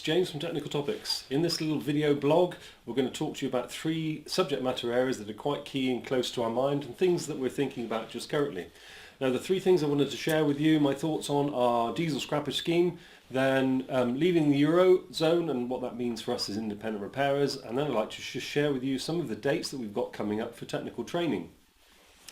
James from Technical Topics. In this little video blog, we're going to talk to you about 3 subject matter areas that are quite key and close to our mind and things that we're thinking about just currently. Now, the 3 things I wanted to share with you, my thoughts on our diesel scrappage scheme, then leaving the Eurozone and what that means for us as independent repairers, and then I'd like to just share with you some of the dates that we've got coming up for technical training.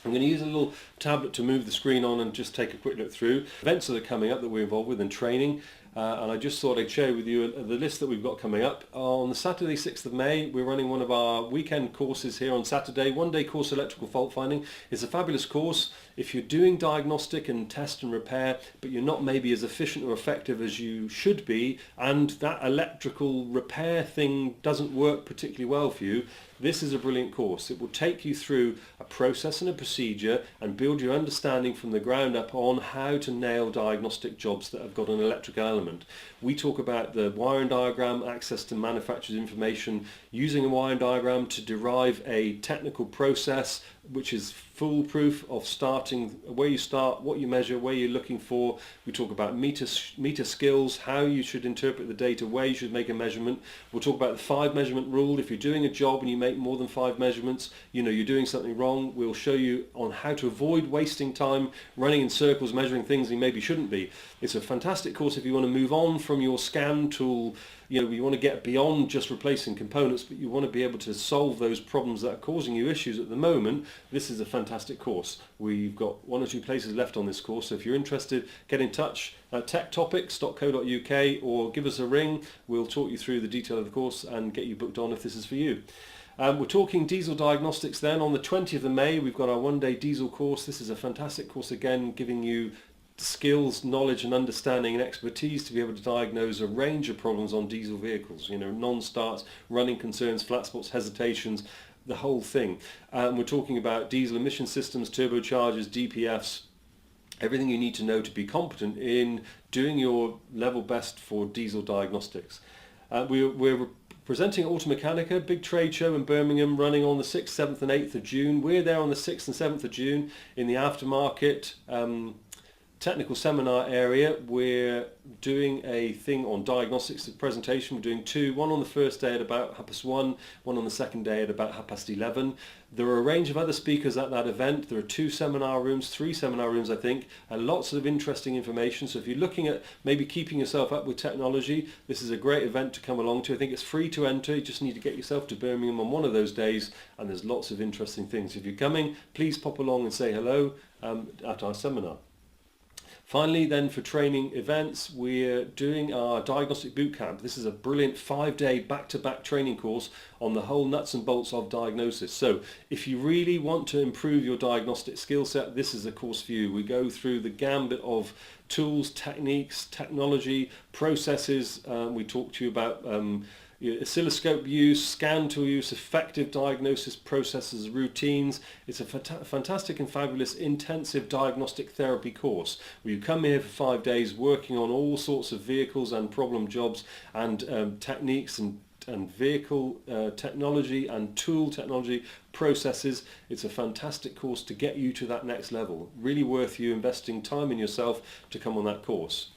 I'm going to use a little tablet to move the screen on and just take a quick look through events that are coming up that we're involved with and training. And I just thought I'd share with you the list that we've got coming up. On the Saturday 6th of May, we're running one of our weekend courses here on Saturday, one-day course electrical fault finding. It's a fabulous course. If you're doing diagnostic and test and repair, but you're not maybe as efficient or effective as you should be, and that electrical repair thing doesn't work particularly well for you, this is a brilliant course. It will take you through a process and a procedure and build your understanding from the ground up on how to nail diagnostic jobs that have got an electrical element. We talk about the wiring diagram, access to manufacturer's information, using a wiring diagram to derive a technical process which is foolproof of starting where you start, what you measure, where you're looking for. We talk about meter skills, how you should interpret the data, where you should make a measurement. We'll talk about the 5 measurement rule. If you're doing a job and you make more than 5 measurements, you know you're doing something wrong. We'll show you on how to avoid wasting time running in circles, measuring things you maybe shouldn't be. It's a fantastic course if you want to move on from your scan tool. You know, you want to get beyond just replacing components, but you want to be able to solve those problems that are causing you issues at the moment. This is a fantastic course. We've got 1 or 2 places left on this course, so if you're interested, get in touch at techtopics.co.uk or give us a ring. We'll talk you through the detail of the course and get you booked on if this is for you. We're talking diesel diagnostics then. On the 20th of May, we've got our one-day diesel course. This is a fantastic course, again, giving you skills, knowledge and understanding and expertise to be able to diagnose a range of problems on diesel vehicles, you know, non-starts, running concerns, flat spots, hesitations, the whole thing. We're talking about diesel emission systems, turbochargers, DPFs, everything you need to know to be competent in doing your level best for diesel diagnostics. We're presenting at Automechanica, big trade show in Birmingham, running on the 6th, 7th and 8th of June. We're there on the 6th and 7th of June in the aftermarket technical seminar area. We're doing a thing on diagnostics presentation. We're doing 2, one on the first day at about 1:30, one on the second day at about 11:30. There are a range of other speakers at that event. There are 2 seminar rooms, 3 seminar rooms I think, and lots of interesting information. So if you're looking at maybe keeping yourself up with technology, this is a great event to come along to. I think it's free to enter. You just need to get yourself to Birmingham on one of those days, and there's lots of interesting things. If you're coming, please pop along and say hello at our seminar. Finally then, for training events, we're doing our diagnostic bootcamp. This is a brilliant 5-day back-to-back training course on the whole nuts and bolts of diagnosis. So if you really want to improve your diagnostic skill set, this is a course for you. We go through the gambit of tools, techniques, technology, processes. We talk to you about oscilloscope use, scan tool use, effective diagnosis processes, routines. It's a fantastic and fabulous intensive diagnostic therapy course where you come here for 5 days working on all sorts of vehicles and problem jobs and techniques and vehicle technology and tool technology processes. It's a fantastic course to get you to that next level. Really worth you investing time in yourself to come on that course.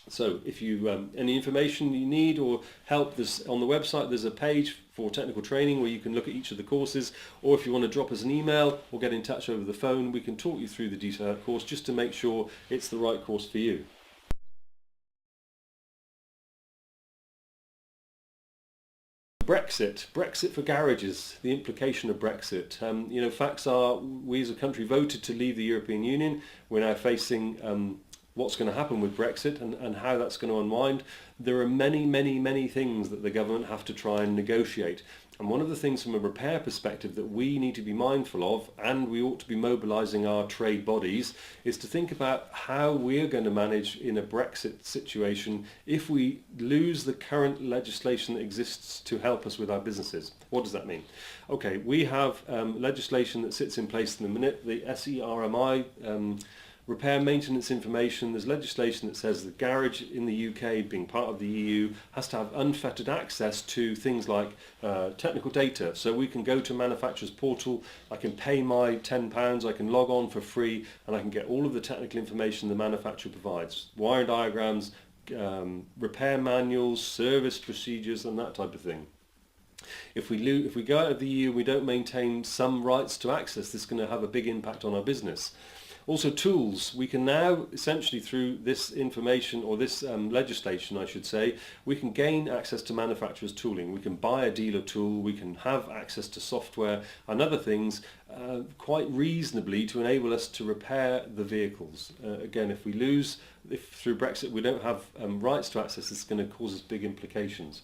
So if you any information you need or help, there's on the website there's a page for technical training where you can look at each of the courses, or if you want to drop us an email or get in touch over the phone, we can talk you through the detail of the course just to make sure it's the right course for you. Brexit for garages, the implication of Brexit. You know, facts are we as a country voted to leave the European Union. We're now facing what's going to happen with Brexit and how that's going to unwind. There are many things that the government have to try and negotiate. And one of the things from a repair perspective that we need to be mindful of, and we ought to be mobilising our trade bodies, is to think about how we're going to manage in a Brexit situation if we lose the current legislation that exists to help us with our businesses. What does that mean? Okay, we have legislation that sits in place in the minute, the SERMI, repair maintenance information. There's legislation that says the garage in the UK, being part of the EU, has to have unfettered access to things like technical data. So we can go to a manufacturer's portal, I can pay my £10, I can log on for free, and I can get all of the technical information the manufacturer provides. Wiring diagrams, repair manuals, service procedures and that type of thing. If we go out of the EU and we don't maintain some rights to access, this is going to have a big impact on our business. Also tools. We can now, essentially through this information, or this legislation I should say, we can gain access to manufacturers' tooling. We can buy a dealer tool, we can have access to software and other things quite reasonably to enable us to repair the vehicles. Again, if through Brexit we don't have rights to access, it's going to cause us big implications.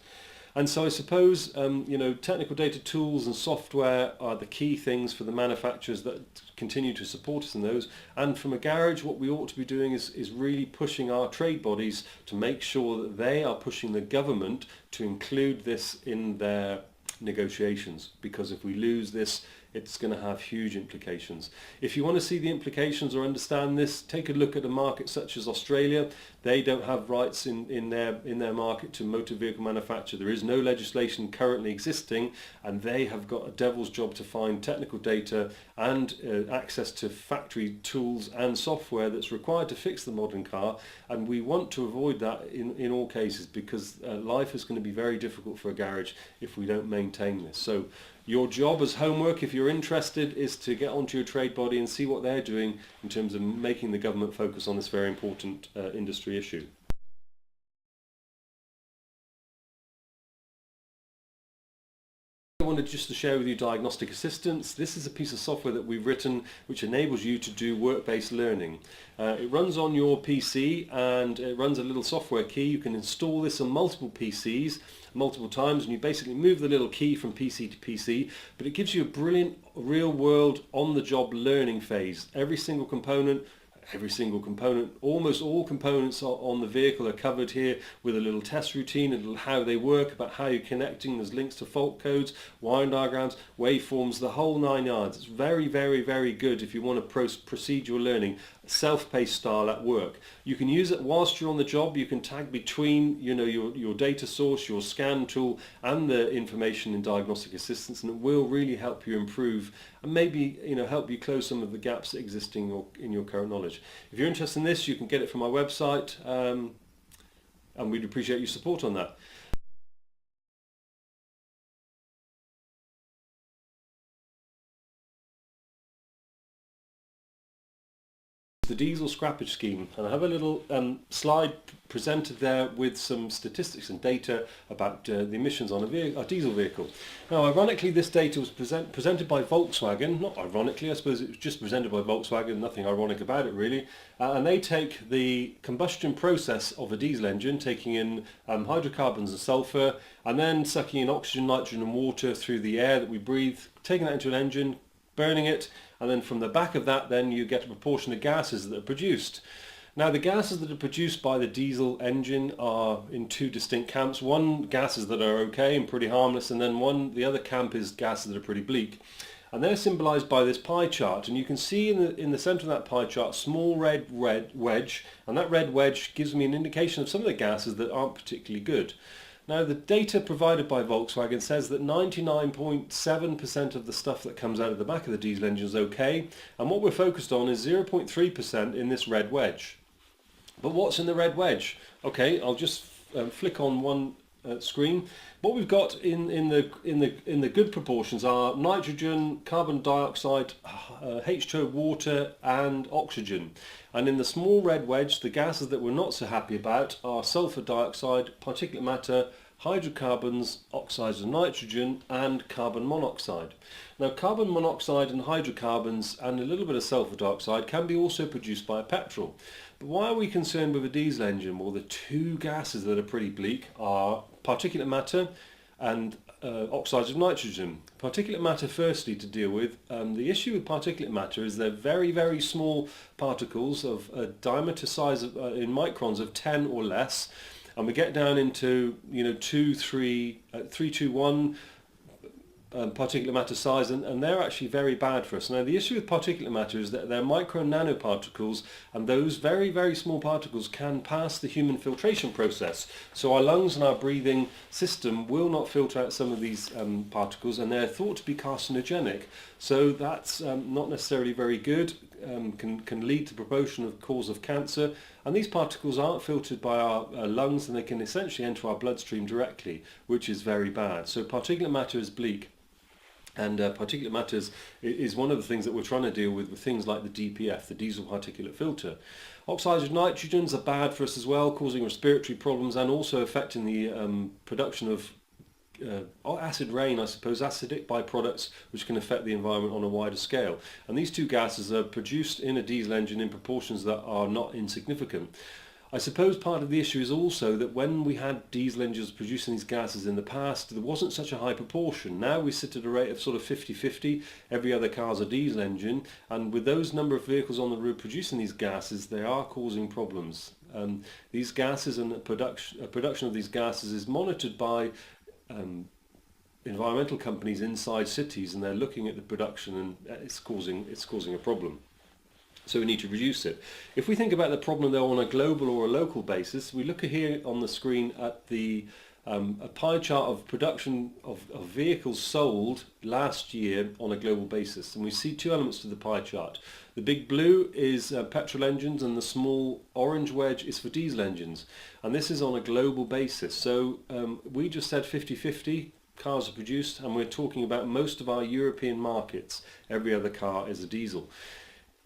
And so I suppose technical data tools and software are the key things for the manufacturers that continue to support us in those. And from a garage, what we ought to be doing is really pushing our trade bodies to make sure that they are pushing the government to include this in their negotiations, because if we lose this, it's going to have huge implications. If you want to see the implications or understand this, take a look at a market such as Australia. They don't have rights in their market to motor vehicle manufacture. There is no legislation currently existing, and they have got a devil's job to find technical data and access to factory tools and software that's required to fix the modern car. And we want to avoid that in all cases, because life is going to be very difficult for a garage if we don't maintain this. So your job as homework, if you're interested, is to get onto your trade body and see what they're doing in terms of making the government focus on this very important industry issue. I wanted just to share with you Diagnostic Assistance. This is a piece of software that we've written which enables you to do work-based learning. It runs on your PC and it runs a little software key. You can install this on multiple PCs multiple times, and you basically move the little key from PC to PC, but it gives you a brilliant real-world on-the-job learning phase. Every single component, almost all components on the vehicle are covered here with a little test routine and how they work, about how you're connecting. There's links to fault codes, wiring diagrams, waveforms, the whole 9 yards. It's very, very, very good if you want to proceed your learning, self-paced style at work. You can use it whilst you're on the job. You can tag between your data source, your scan tool and the information in Diagnostic Assistance, and it will really help you improve and maybe help you close some of the gaps existing in your current knowledge. If you're interested in this, you can get it from our website, and we'd appreciate your support on that. The diesel scrappage scheme, and I have a little slide presented there with some statistics and data about the emissions on a diesel vehicle. Now, ironically, this data was presented by Volkswagen. Not ironically, I suppose it was just presented by Volkswagen, nothing ironic about it really. And they take the combustion process of a diesel engine, taking in hydrocarbons and sulfur, and then sucking in oxygen, nitrogen and water through the air that we breathe, taking that into an engine, burning it, and then from the back of that then you get a proportion of gases that are produced. Now, the gases that are produced by the diesel engine are in two distinct camps. One, gases that are okay and pretty harmless, and then the other camp is gases that are pretty bleak. And they're symbolised by this pie chart, and you can see in the centre of that pie chart a small red wedge, and that red wedge gives me an indication of some of the gases that aren't particularly good. Now, the data provided by Volkswagen says that 99.7% of the stuff that comes out of the back of the diesel engine is okay, and what we're focused on is 0.3% in this red wedge. But what's in the red wedge? Okay, I'll just flick on one screen. What we've got in the good proportions are nitrogen, carbon dioxide, H2O, water and oxygen. And in the small red wedge, the gases that we're not so happy about are sulfur dioxide, particulate matter, hydrocarbons, oxides of nitrogen and carbon monoxide. Now, carbon monoxide and hydrocarbons and a little bit of sulfur dioxide can be also produced by a petrol. But why are we concerned with a diesel engine? Well, the two gases that are pretty bleak are particulate matter and oxides of nitrogen. Particulate matter firstly to deal with. The issue with particulate matter is they're very, very small particles of a diameter size of, in microns of 10 or less, and we get down into 321 particulate matter size, and they're actually very bad for us. Now, the issue with particulate matter is that they're micro nanoparticles, and those very, very small particles can pass the human filtration process. So our lungs and our breathing system will not filter out some of these particles, and they're thought to be carcinogenic. So that's not necessarily very good. can lead to proportion of cause of cancer, and these particles aren't filtered by our lungs, and they can essentially enter our bloodstream directly, which is very bad. So particulate matter is bleak. And particulate matter is one of the things that we're trying to deal with things like the DPF, the diesel particulate filter. Oxides of nitrogens are bad for us as well, causing respiratory problems and also affecting the production of acid rain, I suppose, acidic byproducts, which can affect the environment on a wider scale. And these two gases are produced in a diesel engine in proportions that are not insignificant. I suppose part of the issue is also that when we had diesel engines producing these gases in the past, there wasn't such a high proportion. Now we sit at a rate of sort of 50-50, every other car's a diesel engine, and with those number of vehicles on the road producing these gases, they are causing problems. These gases and the production of these gases is monitored by environmental companies inside cities, and they're looking at the production, and it's causing a problem. So we need to reduce it. If we think about the problem though on a global or a local basis, we look here on the screen at the a pie chart of production of vehicles sold last year on a global basis, and we see two elements to the pie chart. The big blue is petrol engines, and the small orange wedge is for diesel engines, and this is on a global basis. So we just said 50-50 cars are produced, and we're talking about most of our European markets. Every other car is a diesel.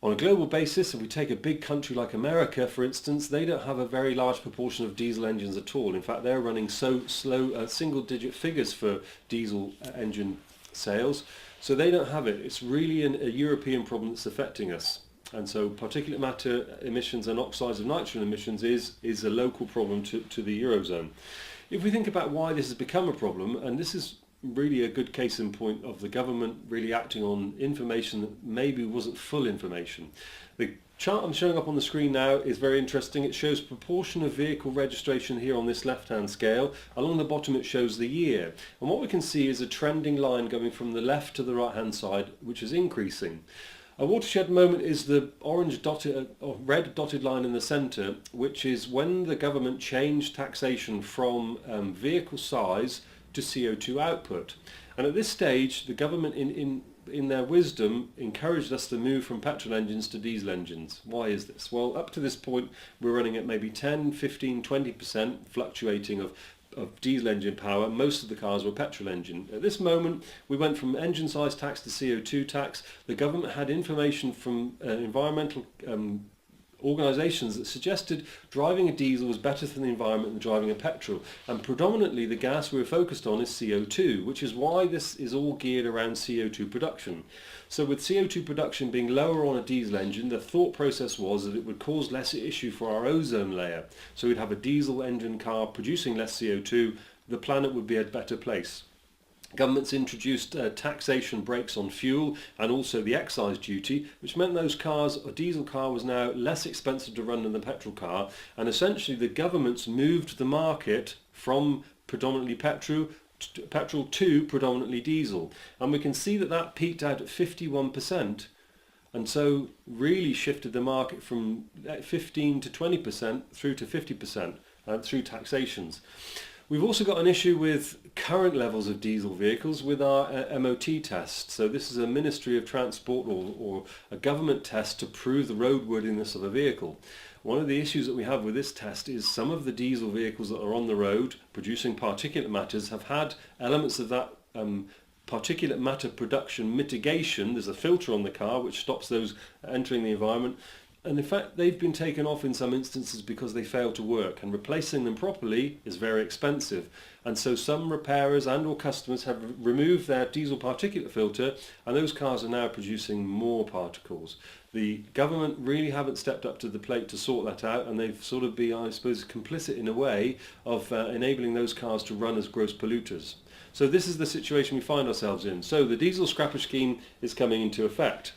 On a global basis, if we take a big country like America, for instance, they don't have a very large proportion of diesel engines at all. In fact, they're running so slow, single-digit figures for diesel engine sales, so they don't have it. It's really a European problem that's affecting us. And so particulate matter emissions and oxides of nitrogen emissions is a local problem to the Eurozone. If we think about why this has become a problem, and this is really a good case in point of the government really acting on information that maybe wasn't full information. The chart I'm showing up on the screen now is very interesting. It shows proportion of vehicle registration here on this left-hand scale. Along the bottom it shows the year. And what we can see is a trending line going from the left to the right-hand side, which is increasing. A watershed moment is the orange dotted or red dotted line in the centre, which is when the government changed taxation from vehicle size to CO2 output. And at this stage, the government in their wisdom encouraged us to move from petrol engines to diesel engines. Why is this? Well, up to this point, we're running at maybe 10, 15, 20% fluctuating of diesel engine power. Most of the cars were petrol engine. At this moment, we went from engine size tax to CO2 tax. The government had information from environmental organisations that suggested driving a diesel was better for the environment than driving a petrol, and predominantly the gas we were focused on is CO2, which is why this is all geared around CO2 production. So with CO2 production being lower on a diesel engine, the thought process was that it would cause less issue for our ozone layer. So we'd have a diesel engine car producing less CO2, the planet would be a better place. Governments introduced taxation breaks on fuel and also the excise duty, which meant those cars, a diesel car was now less expensive to run than the petrol car, and essentially the governments moved the market from predominantly petrol to predominantly diesel. And we can see that peaked out at 51%, and so really shifted the market from 15 to 20% through to 50% through taxations. We've also got an issue with current levels of diesel vehicles with our MOT test. So this is a Ministry of Transport or a government test to prove the roadworthiness of a vehicle. One of the issues that we have with this test is some of the diesel vehicles that are on the road producing particulate matters have had elements of that particulate matter production mitigation. There's a filter on the car which stops those entering the environment. And in fact, they've been taken off in some instances because they fail to work, and replacing them properly is very expensive. And so some repairers and or customers have removed their diesel particulate filter, and those cars are now producing more particles. The government really haven't stepped up to the plate to sort that out, and they've sort of been, I suppose, complicit in a way of enabling those cars to run as gross polluters. So this is the situation we find ourselves in. So the diesel scrappage scheme is coming into effect.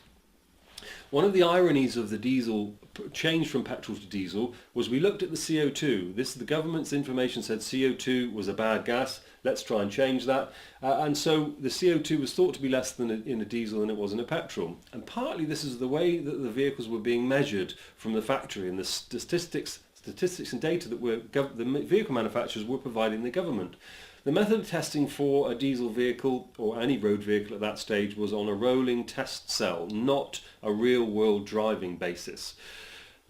One of the ironies of the diesel change from petrol to diesel was we looked at the CO2. The government's information said CO2 was a bad gas. Let's try and change that. And so the CO2 was thought to be less than in a diesel than it was in a petrol. And partly this is the way that the vehicles were being measured from the factory, and the statistics and data that the vehicle manufacturers were providing the government. The method of testing for a diesel vehicle or any road vehicle at that stage was on a rolling test cell, not a real-world driving basis.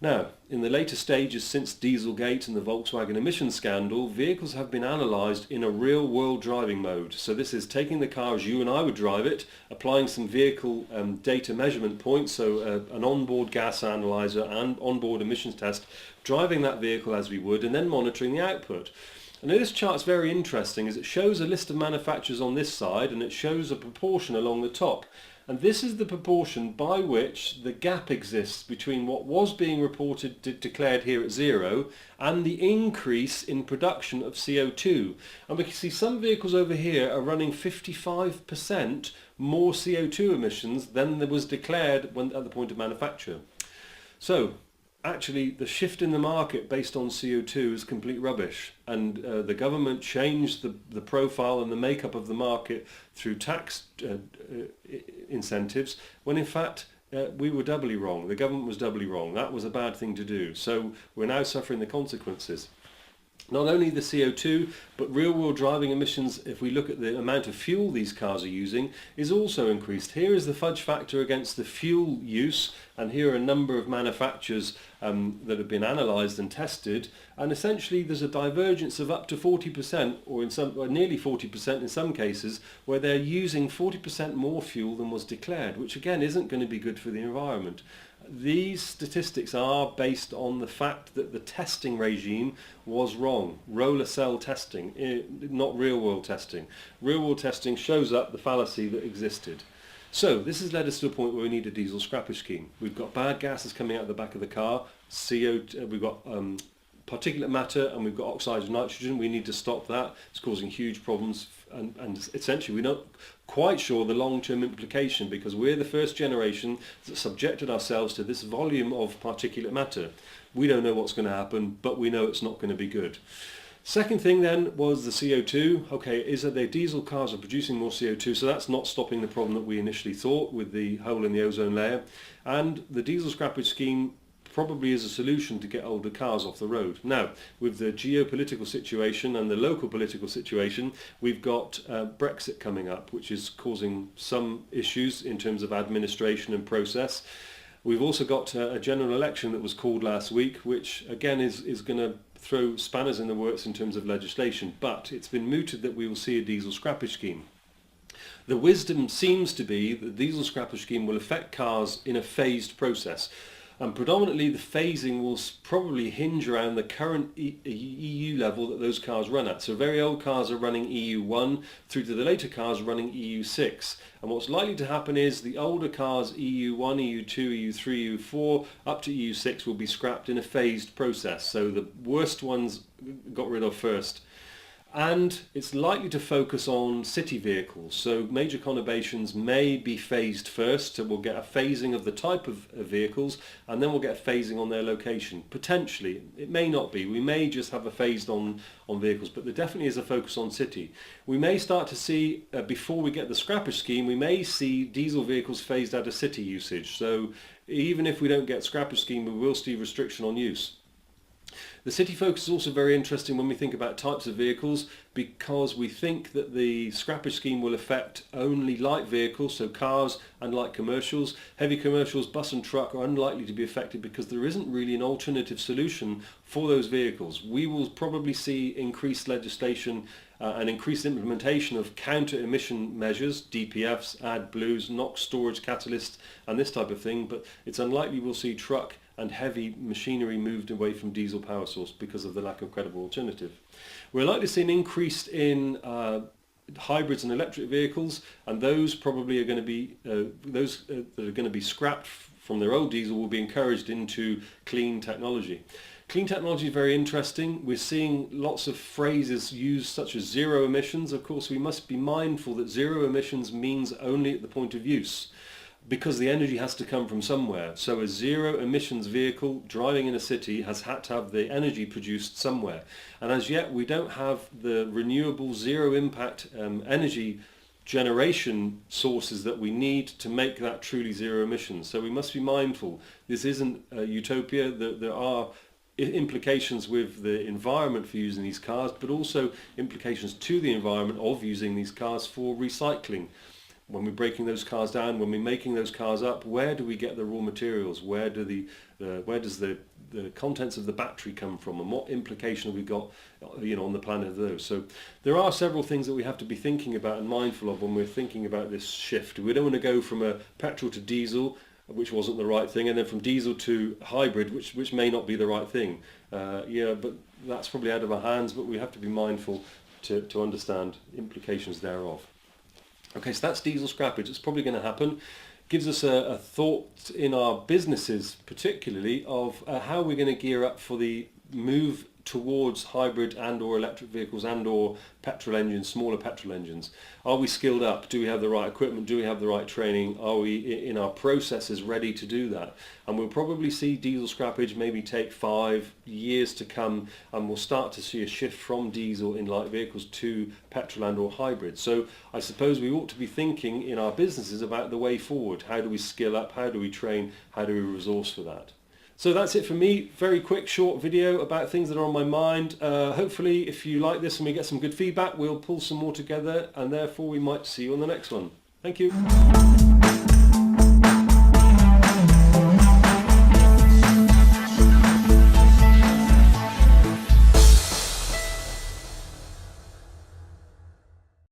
Now, in the later stages since Dieselgate and the Volkswagen emissions scandal, vehicles have been analysed in a real-world driving mode. So this is taking the car as you and I would drive it, applying some vehicle data measurement points, so an onboard gas analyzer and onboard emissions test, driving that vehicle as we would, and then monitoring the output. And this chart's very interesting as it shows a list of manufacturers on this side and it shows a proportion along the top. And this is the proportion by which the gap exists between what was being reported declared here at 0 and the increase in production of CO2. And we can see some vehicles over here are running 55% more CO2 emissions than there was declared at the point of manufacture. So actually the shift in the market based on CO2 is complete rubbish, and the government changed the profile and the makeup of the market through tax incentives, when in fact we were doubly wrong. The government was doubly wrong. That was a bad thing to do. So we're now suffering the consequences. Not only the CO2, but real-world driving emissions, if we look at the amount of fuel these cars are using, is also increased. Here is the fudge factor against the fuel use, and here are a number of manufacturers that have been analysed and tested, and essentially there's a divergence of up to 40%, or nearly 40% in some cases, where they're using 40% more fuel than was declared, which again isn't going to be good for the environment. These statistics are based on the fact that the testing regime was wrong. Roller cell testing, not real world testing. Real world testing shows up the fallacy that existed. So this has led us to a point where we need a diesel scrappage scheme. We've got bad gases coming out of the back of the car, CO2, we've got particulate matter, and we've got oxides of nitrogen. We need to stop that. It's causing huge problems, and essentially we're not quite sure the long-term implication, because we're the first generation that subjected ourselves to this volume of particulate matter. We don't know what's going to happen, but we know it's not going to be good. Second thing then was the CO2. Okay, is that the diesel cars are producing more CO2, so that's not stopping the problem that we initially thought with the hole in the ozone layer. And the diesel scrappage scheme probably is a solution to get older cars off the road. Now, with the geopolitical situation and the local political situation, we've got Brexit coming up, which is causing some issues in terms of administration and process. We've also got a general election that was called last week, which again is going to throw spanners in the works in terms of legislation, but it's been mooted that we will see a diesel scrappage scheme. The wisdom seems to be that the diesel scrappage scheme will affect cars in a phased process. And predominantly the phasing will probably hinge around the current EU level that those cars run at. So very old cars are running EU1 through to the later cars running EU6. And what's likely to happen is the older cars EU1, EU2, EU3, EU4 up to EU6 will be scrapped in a phased process. So the worst ones got rid of first. And it's likely to focus on city vehicles. So major conurbations may be phased first, so we'll get a phasing of the type of vehicles, and then we'll get a phasing on their location. Potentially, it may not be. We may just have a phased on vehicles, but there definitely is a focus on city. We may start to see, before we get the scrappage scheme, we may see diesel vehicles phased out of city usage. So even if we don't get scrappage scheme, we will see restriction on use. The city focus is also very interesting when we think about types of vehicles, because we think that the scrappage scheme will affect only light vehicles, so cars and light commercials. Heavy commercials, bus and truck, are unlikely to be affected because there isn't really an alternative solution for those vehicles. We will probably see increased legislation and increased implementation of counter-emission measures, DPFs, AdBlues, NOx storage catalysts and this type of thing, but it's unlikely we'll see truck and heavy machinery moved away from diesel power source because of the lack of credible alternative. We're likely to see an increase in hybrids and electric vehicles, and those probably are going to be that are going to be scrapped from their old diesel will be encouraged into clean technology. Clean technology is very interesting. We're seeing lots of phrases used such as zero emissions. Of course, we must be mindful that zero emissions means only at the point of use, because the energy has to come from somewhere. So a zero emissions vehicle driving in a city has had to have the energy produced somewhere. And as yet we don't have the renewable zero impact energy generation sources that we need to make that truly zero emissions. So we must be mindful. This isn't a utopia. There are implications with the environment for using these cars, but also implications to the environment of using these cars for recycling. When we're breaking those cars down, when we're making those cars up, where do we get the raw materials? Where does the contents of the battery come from, and what implication have we got, on the planet of those? So there are several things that we have to be thinking about and mindful of when we're thinking about this shift. We don't want to go from a petrol to diesel, which wasn't the right thing, and then from diesel to hybrid, which may not be the right thing. But that's probably out of our hands, but we have to be mindful to understand implications thereof. Okay, so that's diesel scrappage. It's probably going to happen. Gives us a thought in our businesses, particularly, of how we're going to gear up for the move towards hybrid and or electric vehicles and or petrol engines, smaller petrol engines. Are we skilled up? Do we have the right equipment? Do we have the right training? Are we in our processes ready to do that? And we'll probably see diesel scrappage maybe take 5 years to come, and we'll start to see a shift from diesel in light vehicles to petrol and or hybrid. So I suppose we ought to be thinking in our businesses about the way forward. How do we skill up? How do we train? How do we resource for that? So that's it for me. Very quick, short video about things that are on my mind. Hopefully, if you like this and we get some good feedback, we'll pull some more together, and therefore we might see you on the next one. Thank you.